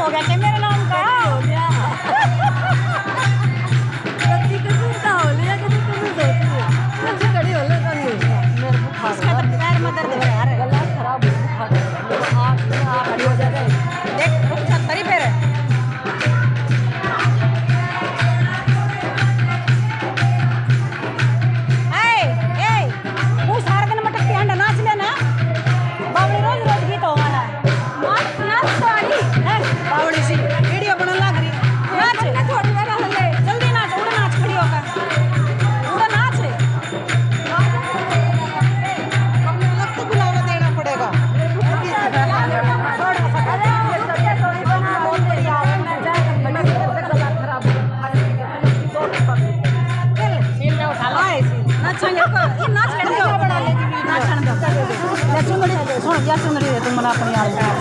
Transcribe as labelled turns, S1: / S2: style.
S1: हो गया कि मेरे नाम का
S2: हो गया कच्ची कसूर का हो लिया कि तुम सोच रही हो कच्ची कड़ी हो ले तो मेरे को
S1: इसका तो पैर में दर्द हो रहा है
S2: गला खराब हो बुखार आप खड़ी हो जाए
S1: देख रुक जा तरी पैर है सुन या सुन रही है तुम अपनी